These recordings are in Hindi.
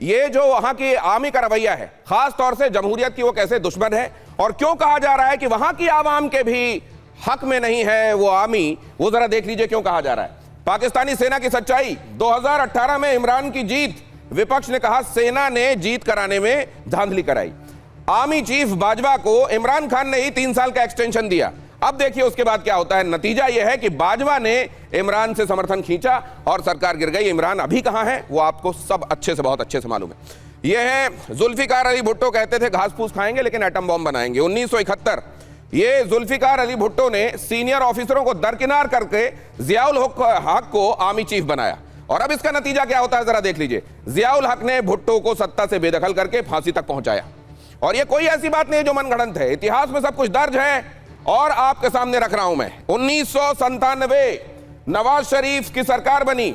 ये जो वहां की आर्मी का रवैया है, खास तौर से जमहूरियत की, वो कैसे दुश्मन है और क्यों कहा जा रहा है कि वहां की आवाम के भी हक में नहीं है वो आर्मी, वो जरा देख लीजिए क्यों कहा जा रहा है। पाकिस्तानी सेना की सच्चाई, 2018 में इमरान की जीत, विपक्ष ने कहा सेना ने जीत कराने में धांधली कराई। आर्मी चीफ बाजवा को इमरान खान ने ही 3 साल का एक्सटेंशन दिया। अब देखिए उसके बाद क्या होता है। नतीजा यह है कि बाजवा ने इमरान से समर्थन खींचा और सरकार गिर गई। इमरान अभी कहां है वो आपको सब अच्छे से, बहुत अच्छे से मालूम है। यह है जुल्फिकार अली भुट्टो, कहते थे घास फूस खाएंगे लेकिन एटम बॉम्ब बनाएंगे। 1971 ये जुल्फिकार अली भुट्टो ने सीनियर ऑफिसरों को दरकिनार करके जियाउल हक को आर्मी चीफ बनाया और अब इसका नतीजा क्या होता है जरा देख लीजिए। जियाउल हक ने भुट्टो को सत्ता से बेदखल करके फांसी तक पहुंचाया और यह कोई ऐसी बात नहीं है जो मनगढ़ंत है, इतिहास में सब कुछ दर्ज है और आपके सामने रख रहा हूं मैं। 1997 नवाज शरीफ की सरकार बनी।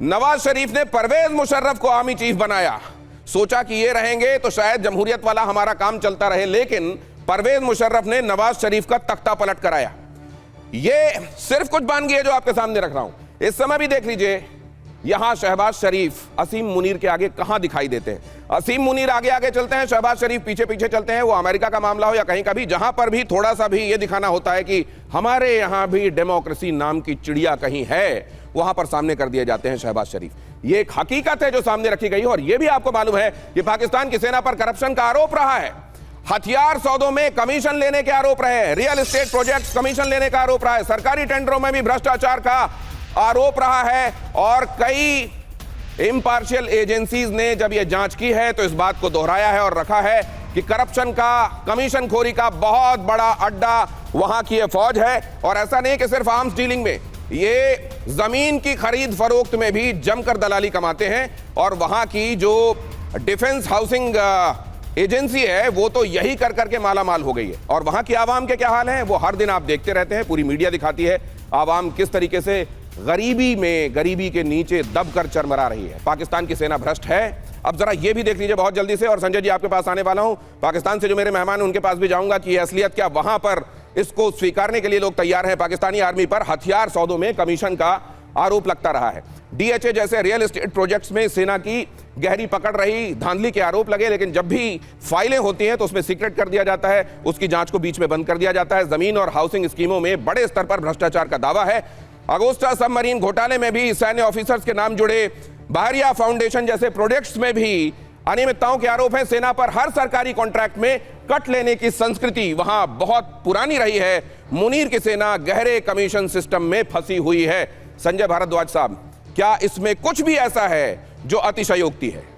नवाज शरीफ ने परवेज मुशर्रफ को आर्मी चीफ बनाया। सोचा कि ये रहेंगे तो शायद जमहूरियत वाला हमारा काम चलता रहे, लेकिन परवेज मुशर्रफ ने नवाज शरीफ का तख्ता पलट कराया। ये सिर्फ कुछ बानगी है जो आपके सामने रख रहा हूं। इस समय भी देख लीजिए, यहां शहबाज शरीफ असीम मुनीर के आगे कहां दिखाई देते हैं। असीम मुनीर आगे आगे चलते हैं, शहबाज शरीफ पीछे पीछे चलते हैं। वो अमेरिका का मामला हो या कहीं का भी, जहां पर भी थोड़ा सा भी ये दिखाना होता है कि हमारे यहां भी डेमोक्रेसी नाम की चिड़िया कहीं है, वहां पर सामने कर दिए जाते हैं शहबाज शरीफ। ये एक हकीकत है जो सामने रखी गई है और यह भी आपको मालूम है कि पाकिस्तान की सेना पर करप्शन का आरोप रहा है, हथियार सौदों में कमीशन लेने के आरोप रहे, रियल एस्टेट प्रोजेक्ट कमीशन लेने का आरोप रहा है, सरकारी टेंडरों में भी भ्रष्टाचार का आरोप रहा है और कई इम्पार्शियल एजेंसीज ने जब यह जांच की है तो इस बात को दोहराया है और रखा है कि करप्शन का, कमीशन खोरी का बहुत बड़ा अड्डा वहां की यह फौज है। और ऐसा नहीं कि सिर्फ आर्म्स डीलिंग में, ये जमीन की खरीद फरोख्त में भी जमकर दलाली कमाते हैं और वहां की जो डिफेंस हाउसिंग एजेंसी है वो तो यही कर करके माला माल हो गई है। और वहां की आवाम के क्या हाल है वो हर दिन आप देखते रहते हैं, पूरी मीडिया दिखाती है आवाम किस तरीके से गरीबी में, गरीबी के नीचे दबकर चरमरा रही है। पाकिस्तान की सेना भ्रष्ट है। अब जरा ये भी देख लीजिए बहुत जल्दी से, और संजय जी आपके पास आने वाला हूं, पाकिस्तान से जो मेरे मेहमान हैं उनके पास भी जाऊंगा कि यह असलियत क्या वहां पर इसको स्वीकारने के लिए लोग तैयार हैं। पाकिस्तानी आर्मी पर हथियार सौदों में कमीशन का आरोप लगता रहा है। डीएचए जैसे रियल एस्टेट प्रोजेक्ट्स में सेना की गहरी पकड़ रही, धांधली के आरोप लगे, लेकिन जब भी फाइलें होती हैं तो उसमें सीक्रेट कर दिया जाता है, उसकी जांच को बीच में बंद कर दिया जाता है। जमीन और हाउसिंग स्कीमों में बड़े स्तर पर भ्रष्टाचार का दावा है। अगुस्टा सबमरीन घोटाले में भी सैन्य ऑफिसर्स के नाम जुड़े, बहरिया फाउंडेशन जैसे प्रोजेक्ट्स में भी अनियमितताओं के आरोप हैं। सेना पर हर सरकारी कॉन्ट्रैक्ट में कट लेने की संस्कृति वहां बहुत पुरानी रही है। मुनीर की सेना गहरे कमीशन सिस्टम में फंसी हुई है। संजय भारद्वाज साहब, क्या इसमें कुछ भी ऐसा है जो अतिशयोक्ति है?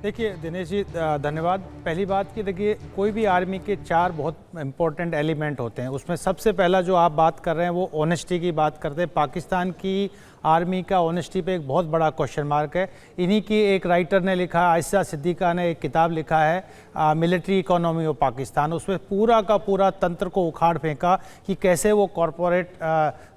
देखिए दिनेश जी, धन्यवाद। पहली बात कि देखिए, कोई भी आर्मी के 4 बहुत इंपॉर्टेंट एलिमेंट होते हैं। उसमें सबसे पहला जो आप बात कर रहे हैं वो ऑनेस्टी की बात करते हैं। पाकिस्तान की आर्मी का ऑनेस्टी पे एक बहुत बड़ा क्वेश्चन मार्क है। इन्हीं की एक राइटर ने लिखा, आयशा सिद्दीका ने एक किताब लिखा है मिलिट्री इकोनॉमी ऑफ पाकिस्तान। उसमें पूरा का पूरा तंत्र को उखाड़ फेंका कि कैसे वो कॉरपोरेट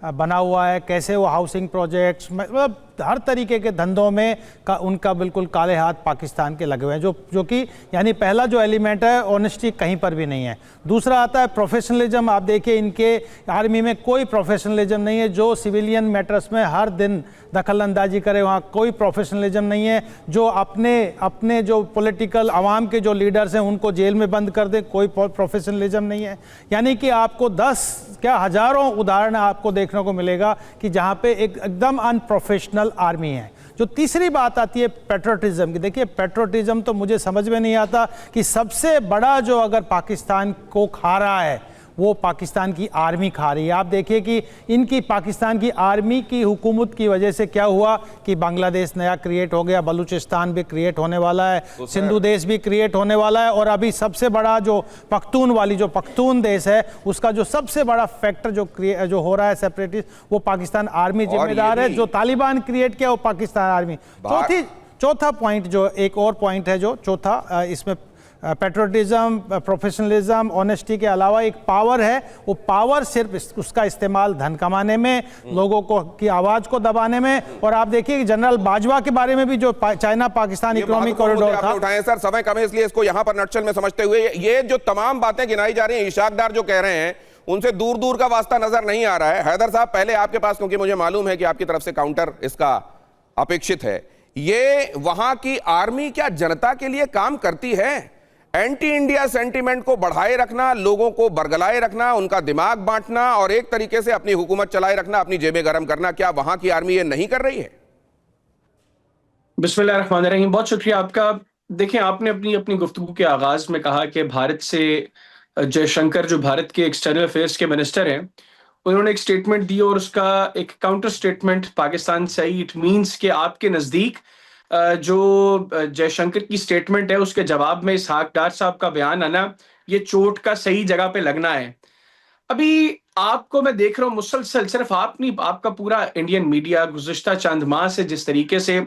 बना हुआ है, कैसे वो हाउसिंग प्रोजेक्ट्स, मतलब हर तरीके के धंधों में उनका बिल्कुल काले हाथ पाकिस्तान के लगे हुए हैं, जो कि यानी पहला जो एलिमेंट है ऑनेस्टी कहीं पर भी नहीं है। दूसरा आता है प्रोफेशनलिज्म। आप देखिए इनके आर्मी में कोई प्रोफेशनलिज्म नहीं है। जो सिविलियन मैटर्स में हर दिन दखल अंदाजी करे वहाँ कोई प्रोफेशनलिज्म नहीं है। जो अपने जो पॉलिटिकल आवाम के जो लीडर्स हैं उनको जेल में बंद कर दे, कोई प्रोफेशनलिज्म नहीं है। यानी कि आपको 10 क्या हजारों उदाहरण आपको देखने को मिलेगा कि जहाँ पे एकदम अनप्रोफेशनल आर्मी है। जो तीसरी बात आती है पेट्रोटिज्म की। देखिए पेट्रोटिज्म तो मुझे समझ में नहीं आता कि सबसे बड़ा जो अगर पाकिस्तान को खा रहा है वो पाकिस्तान की आर्मी खा रही है। आप देखिए कि इनकी पाकिस्तान की आर्मी की हुकूमत की वजह से क्या हुआ कि बांग्लादेश नया क्रिएट हो गया, बलूचिस्तान भी क्रिएट होने वाला है, सिंधु देश भी क्रिएट होने वाला है, और अभी सबसे बड़ा जो पख्तून देश है उसका जो सबसे बड़ा फैक्टर जो हो रहा है सेपरेटिस्ट, वो पाकिस्तान आर्मी जिम्मेदार है। जो तालिबान क्रिएट किया वो पाकिस्तान आर्मी। चौथा पॉइंट, जो एक और पॉइंट है जो चौथा इसमें पेट्रोटिज्म, प्रोफेशनलिज्म, ऑनेस्टी के अलावा एक पावर है। वो पावर सिर्फ उसका इस्तेमाल धन कमाने में, लोगों को की आवाज़ को दबाने में। और आप देखिए कि जनरल बाजवा के बारे में भी जो चाइना पाकिस्तान इकोनॉमिक कॉरिडोर था, उठाए सर, समय कम है इसलिए इसको यहाँ पर नटशल में समझते हुए ये जो तमाम बातें गिनाई जा रही हैं, इशाकदार जो कह रहे हैं उनसे दूर दूर का वास्ता नजर नहीं आ रहा है। हैदर साहब, पहले आपके पास, क्योंकि मुझे मालूम है कि आपकी तरफ से काउंटर इसका अपेक्षित है, ये वहां की आर्मी क्या जनता के लिए काम करती है? एंटी इंडिया सेंटीमेंट को बढ़ाए रखना, लोगों को बरगलाए रखना, उनका दिमाग बांटना और एक तरीके से अपनी हुकूमत चलाए रखना, अपनी जेबें गर्म करना, क्या वहां की आर्मी ये नहीं कर रही है? बिस्मिल्लाहिर्रहमानिर्रहीम, बहुत शुक्रिया आपका। देखिए, आपने अपनी अपनी गुफ्तगू के आगाज में कहा कि भारत से जयशंकर, जो भारत के एक्सटर्नल अफेयर्स के मिनिस्टर हैं, उन्होंने एक स्टेटमेंट दी और उसका एक काउंटर स्टेटमेंट पाकिस्तान से आई। इट मींस कि आपके नजदीक जो जयशंकर की स्टेटमेंट है, उसके जवाब में इसहाक डार साहब का बयान आना, ये चोट का सही जगह पे लगना है। अभी आपको मैं देख रहा हूं मुसलसल, सिर्फ आप नहीं, आपका पूरा इंडियन मीडिया गुज़िश्ता चंद माह से जिस तरीके से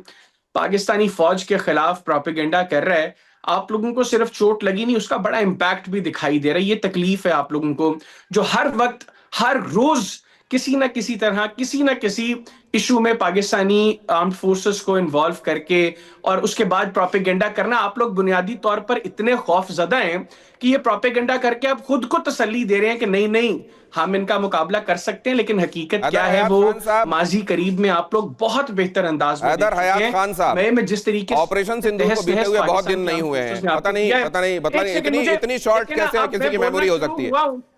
पाकिस्तानी फौज के खिलाफ प्रोपेगेंडा कर रहा है, आप लोगों को सिर्फ चोट लगी नहीं, उसका बड़ा इंपैक्ट भी दिखाई दे रहा है। ये तकलीफ है आप लोगों को, जो हर वक्त हर रोज किसी ना किसी तरह, किसी ना किसी इशू में पाकिस्तानी आर्म्ड फोर्सेस को इन्वॉल्व करके और उसके बाद प्रोपेगेंडा करना। आप लोग बुनियादी तौर पर इतने खौफजदा हैं कि ये प्रोपेगेंडा करके आप खुद को तसल्ली दे रहे हैं कि नहीं नहीं, हम इनका मुकाबला कर सकते हैं, लेकिन हकीकत क्या है वो माजी करीब में आप लोग बहुत बेहतर अंदाज में हैदर हयात खान साहब, मैं जिस तरीके ऑपरेशन सिंदूर को बीते हुए बहुत दिन नहीं हुए हैं, पता नहीं इतनी शॉर्ट कैसे किसी की मेमोरी हो सकती है?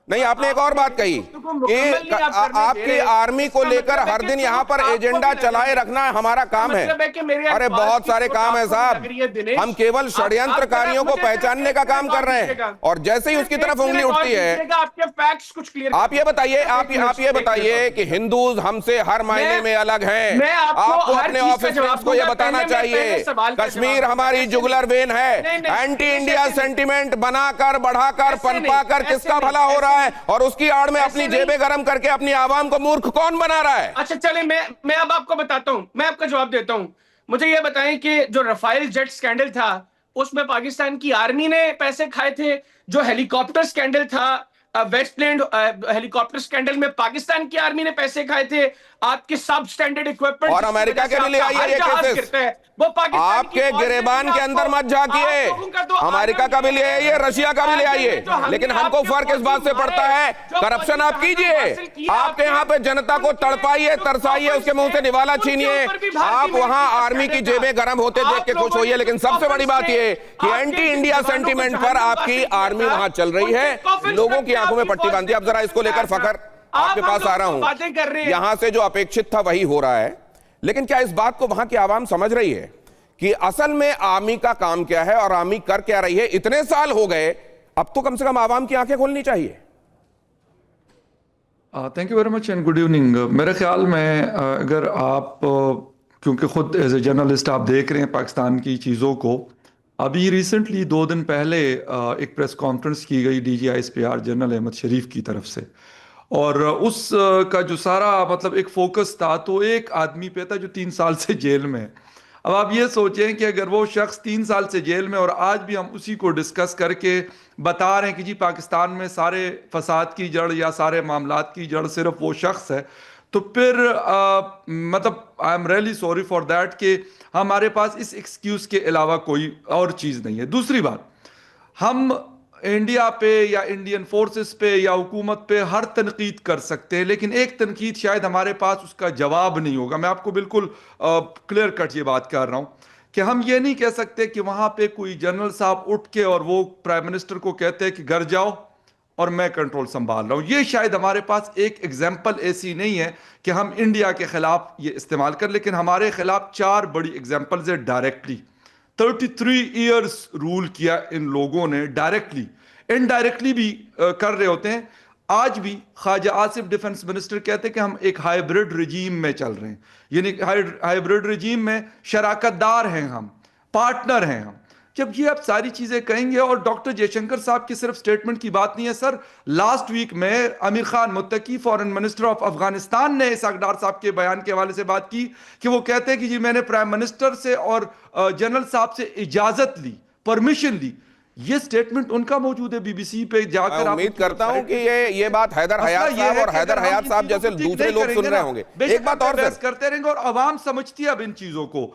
नहीं, आपने एक और बात कही कि आपकी आर्मी को लेकर हर दिन यहाँ पर एजेंडा चलाए रखना हमारा काम है। अरे बहुत सारे काम है साहब, हम केवल षड्यंत्रकारियों को पहचानने का काम कर रहे हैं और जैसे ही उसकी तरफ उंगली उठती है। आप ये बताइए कि हिंदूज हमसे हर मायने में अलग हैं। आपको अपने ऑफिसर्स को ये बताना चाहिए कश्मीर हमारी जुगलर वेन है। एंटी इंडिया सेंटिमेंट बनाकर, बढ़ाकर, पनपाकर किसका भला हो रहा है और उसकी आड़ में अपनी जेबें गरम करके अपनी आवाम को मूर्ख कौन बना रहा है? अच्छा चले, मैं अब आपको बताता हूं, मैं आपका जवाब देता हूं। मुझे यह बताएं कि जो राफेल जेट स्कैंडल था, उसमें पाकिस्तान की आर्मी ने पैसे खाए थे। जो हेलीकॉप्टर स्कैंडल था, वेस्ट प्लेन हेलीकॉप्टर स्कैंडल में पाकिस्तान की आर्मी ने पैसे खाए थे। आपके सब स्टैंडर्ड इक्विपमेंट और अमेरिका के भी ले आइए ये केसेस, वो पाकिस्तान आपके गिरेबान के अंदर मत झांकिए। अमेरिका का भी ले आइए, रशिया का भी ले आइए, लेकिन हमको फर्क इस बात से पड़ता है करप्शन आप कीजिए, आपके यहाँ पे जनता को तड़पाइए, तरसाइए, उसके मुंह से निवाला छीनिए। आप वहां आर्मी की जेबें गर्म होते देख के खुश होइए, लेकिन सबसे बड़ी बात यह कि एंटी इंडिया सेंटीमेंट पर आपकी आर्मी वहां चल रही है, लोगों की आंखों में पट्टी बांधी। अब जरा इसको लेकर फखर आपके पास आ रहा हूं। यहां से जो अपेक्षित था वही हो रहा है, लेकिन क्या इस बात को वहां की आवाम समझ रही है कि असल में आर्मी का काम क्या है और आर्मी कर क्या रही है? इतने साल हो गए, अब तो कम से कम आवाम की आंखें खोलनी चाहिए। Thank you very much and good evening. मेरे ख्याल में अगर आप क्योंकि खुद एज ए जर्नलिस्ट आप देख रहे हैं पाकिस्तान की चीज़ों को, अभी रिसेंटली 2 दिन पहले एक प्रेस कॉन्फ्रेंस की गई DGISPR जनरल अहमद शरीफ की तरफ से, और उस का जो सारा मतलब एक फोकस था तो एक आदमी पे था जो 3 साल से जेल में है। अब आप ये सोचें कि अगर वो शख्स 3 साल से जेल में और आज भी हम उसी को डिस्कस करके बता रहे हैं कि जी पाकिस्तान में सारे फसाद की जड़ या सारे मामलात की जड़ सिर्फ वो शख्स है, तो फिर मतलब I am really sorry for that कि हमारे पास इस एक्सक्यूज़ के अलावा कोई और चीज़ नहीं है। दूसरी बात, हम इंडिया पे या इंडियन फोर्सेस पे या हुकूमत पे हर तनकीद कर सकते हैं, लेकिन एक तनकीद शायद हमारे पास उसका जवाब नहीं होगा। मैं आपको बिल्कुल क्लियर कट ये बात कर रहा हूँ कि हम ये नहीं कह सकते कि वहाँ पे कोई जनरल साहब उठ के और वो प्राइम मिनिस्टर को कहते हैं कि घर जाओ और मैं कंट्रोल संभाल रहा हूँ। ये शायद हमारे पास एक एग्जाम्पल ऐसी नहीं है कि हम इंडिया के खिलाफ ये इस्तेमाल कर, लेकिन हमारे खिलाफ 4 बड़ी एग्जाम्पल्स है डायरेक्टली। 33 ईयर्स रूल किया इन लोगों ने डायरेक्टली, इनडायरेक्टली भी कर रहे होते हैं। आज भी ख्वाजा आसिफ डिफेंस मिनिस्टर कहते हैं कि हम एक हाइब्रिड रिजीम में चल रहे हैं, यानी हाइब्रिड रिजीम में शराकतदार हैं, हम पार्टनर हैं हम। जब ये आप सारी चीजें कहेंगे, और डॉक्टर जयशंकर साहब की सिर्फ स्टेटमेंट की बात नहीं है सर, लास्ट वीक में Amir Khan Muttaqi foreign minister of Afghanistan ने इसहाक डार साहब के बयान के हवाले से बात की कि वो कहते हैं कि जी मैंने प्राइम मिनिस्टर से और जनरल साहब से इजाजत ली, परमिशन ली। ये स्टेटमेंट उनका मौजूद है BBC पे जाकर। मैं उम्मीद करता हूं कि ये बात हैदर हयात साहब और हैदर हयात साहब जैसे दूसरे लोग सुन रहे होंगे। एक बात और करते रहेंगे और आवाम समझती है अब इन चीजों को।